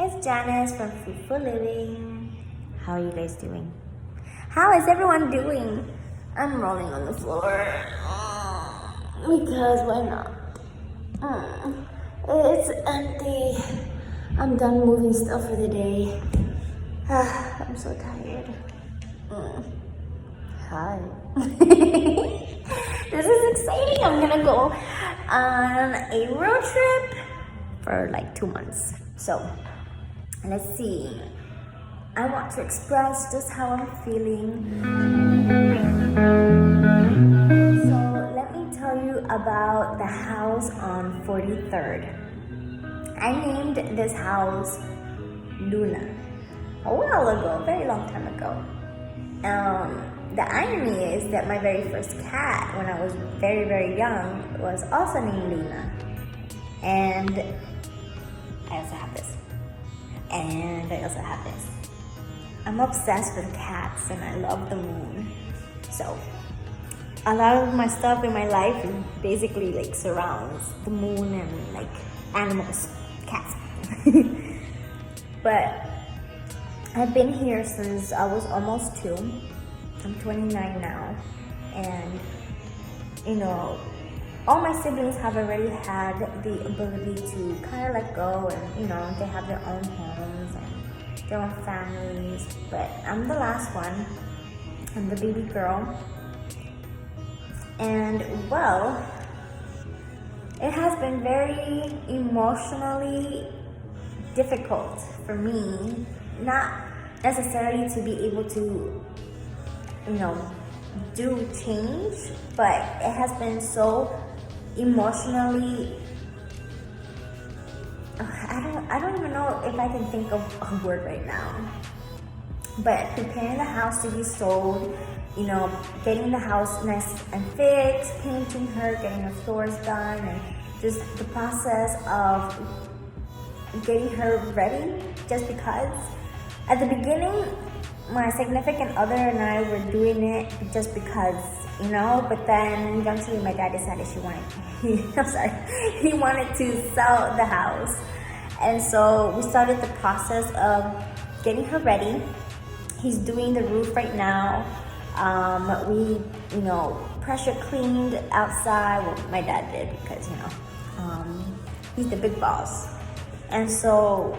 it's Janice from Fruitful Living. How are you guys doing? How is everyone doing? I'm rolling on the floor because why not? It's empty. I'm done moving stuff for the day. I'm so tired. Hi. This is exciting. I'm gonna go on a road trip for like 2 months. So let's see. I want to express just how I'm feeling. So let me tell you about the house on 43rd. I named this house Luna a while ago, a very long time ago. The irony is that my very first cat, when I was very, very young, was also named Luna. And I also have this. And I also have this. I'm obsessed with cats and I love the moon. So a lot of my stuff in my life basically like surrounds the moon and like animals, cats. But I've been here since I was almost 2. I'm 29 now, and all my siblings have already had the ability to kind of let go, and they have their own homes and their own families, but I'm the last one. I'm the baby girl, and well, it has been very emotionally difficult for me, not necessarily to be able to do change, but it has been so emotionally, I don't even know if I can think of a word right now, but preparing the house to be sold, getting the house nice and fixed, painting her, getting her floors done, and just the process of getting her ready, just because at the beginning my significant other and I were doing it just because, but then eventually my dad decided he wanted to sell the house. And so we started the process of getting her ready. He's doing the roof right now. We, pressure cleaned outside. Well, my dad did because, he's the big boss. And so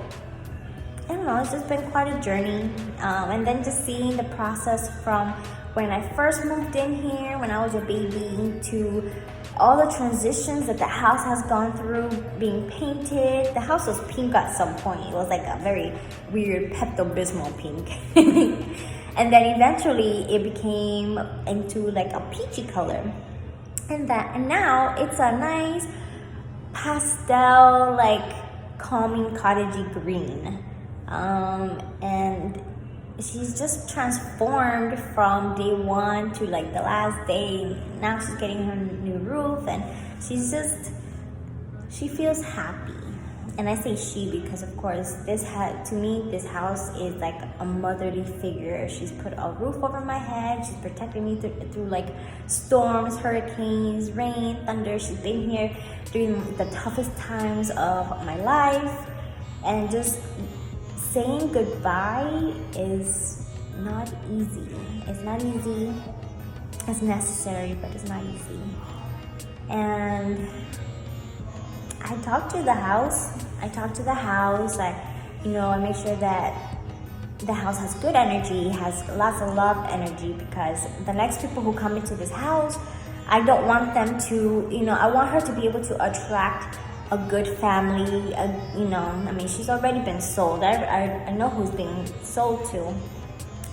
I don't know, it's just been quite a journey. And then just seeing the process from when I first moved in here, when I was a baby, to all the transitions that the house has gone through, being painted. The house was pink at some point. It was like a very weird Pepto-Bismol pink. And then eventually it became into like a peachy color. And now it's a nice pastel, like calming cottagey green. And she's just transformed from day one to like the last day. Now she's getting her new roof, and she feels happy. And I say she because of course to me this house is like a motherly figure. She's put a roof over my head. She's protected me through like storms, hurricanes, rain, thunder. She's been here during the toughest times of my life, and just saying goodbye is not easy. It's not easy. It's necessary, but it's not easy. And I talk to the house. I make sure that the house has good energy, has lots of love energy, because the next people who come into this house, I don't want them to, I want her to be able to attract a good family. She's already been sold. I know who's being sold to,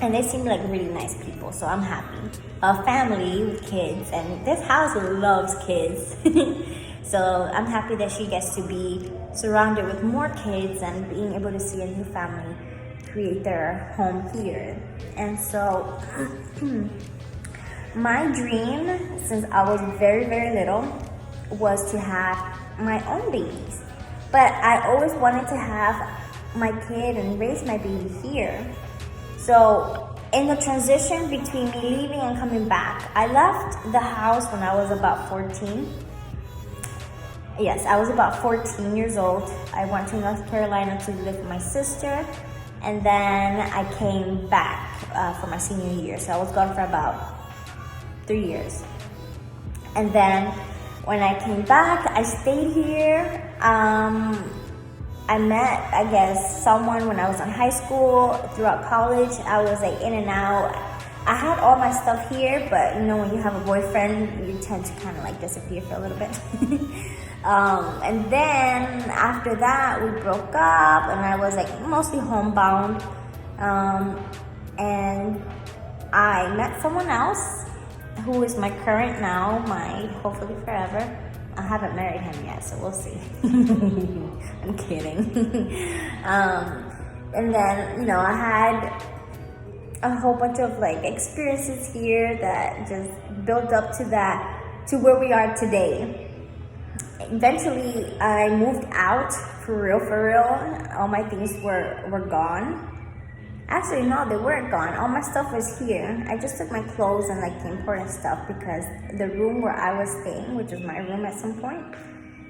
and they seem like really nice people, so I'm happy. A family with kids, and this house loves kids. So I'm happy that she gets to be surrounded with more kids and being able to see a new family create their home here. And so my dream since I was very, very little was to have my own babies. But I always wanted to have my kid and raise my baby here. So in the transition between me leaving and coming back, I left the house when I was about 14. Yes, I was about 14 years old. I went to North Carolina to live with my sister, and then I came back for my senior year. So I was gone for about 3 years. And then when I came back, I stayed here. I met, I guess, someone when I was in high school. Throughout college, I was like in and out. I had all my stuff here, but you know, when you have a boyfriend, you tend to kind of like disappear for a little bit. And then after that, we broke up, and I was like mostly homebound. And I met someone else who is my current now, my hopefully forever. I haven't married him yet, so we'll see. I'm kidding. And then, you know, I had a whole bunch of like experiences here that just built up to that, to where we are today. Eventually, I moved out for real. All my things were gone. Actually, no, they weren't gone. All my stuff was here. I just took my clothes and like the important stuff because the room where I was staying, which was my room at some point,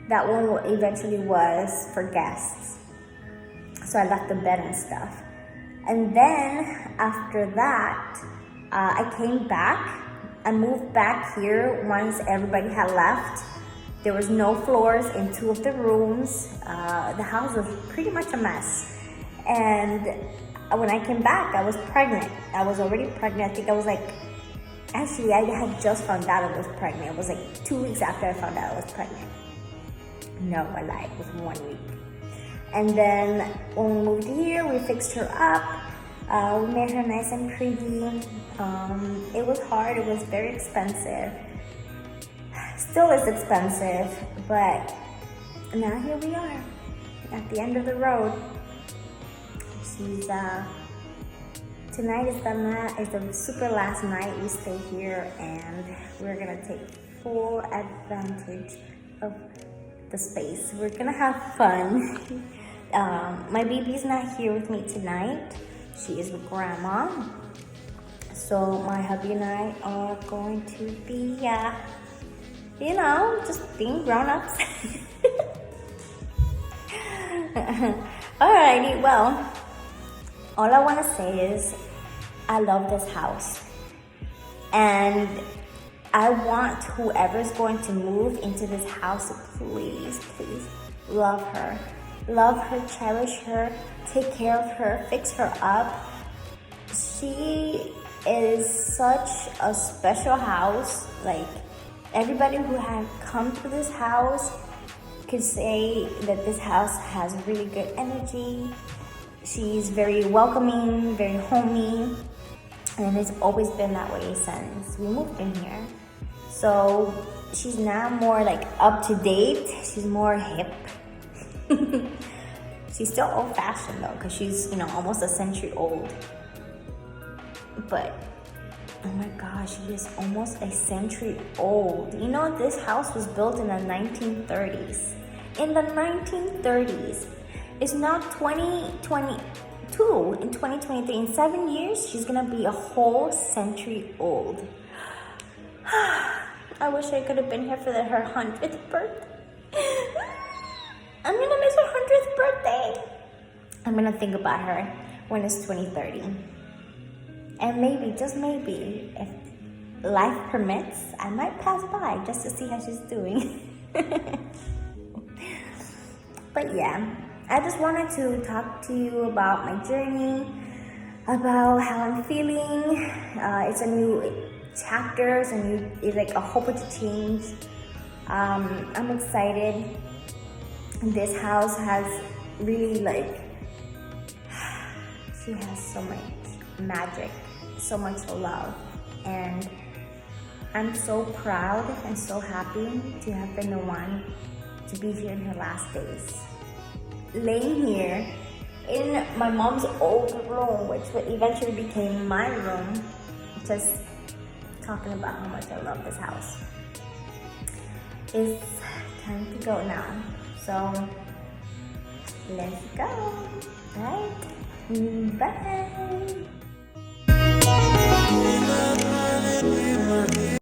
that one eventually was for guests. So I left the bed and stuff. And then after that, I came back. I moved back here once everybody had left. There was no floors in 2 of the rooms. The house was pretty much a mess. And when I came back, I was pregnant. I was already pregnant. I think I was like, actually, I had just found out I was pregnant. It was like 2 weeks after I found out I was pregnant. No, I lied. It was 1 week. And then when we moved here, we fixed her up. We made her nice and pretty. It was hard. It was very expensive. Still is expensive, but now here we are at the end of the road. She's tonight is the super last night we stay here, and we're gonna take full advantage of the space. We're gonna have fun. My baby's not here with me tonight. She is with grandma. So my hubby and I are going to be, you know, just being grown-ups. Alrighty, well, all I want to say is I love this house. And I want whoever's going to move into this house to please love her. Love her, cherish her, take care of her, fix her up. She is such a special house. Like, everybody who had come to this house could say that this house has really good energy. She's very welcoming, very homey, and it's always been that way since we moved in here. So she's now more like up to date. She's more hip. She's still old-fashioned though, because she's, you know, almost a century old. But oh my gosh, she is almost a century old. You know, this house was built in the 1930s. In the 1930s. It's now 2022, in 2023. In 7 years, she's gonna be a whole century old. I wish I could have been here for her 100th birthday. I'm gonna miss her 100th birthday. I'm gonna think about her when it's 2030. And maybe, just maybe, if life permits, I might pass by just to see how she's doing. But yeah, I just wanted to talk to you about my journey, about how I'm feeling. It's a new chapter, it's like a whole bunch of change. I'm excited. This house has really like, she has so much magic, so much love, and I'm so proud and so happy to have been the one to be here in her last days. Laying here in my mom's old room, which eventually became my room, just talking about how much I love this house. It's time to go now. So let's go. All right. Bye.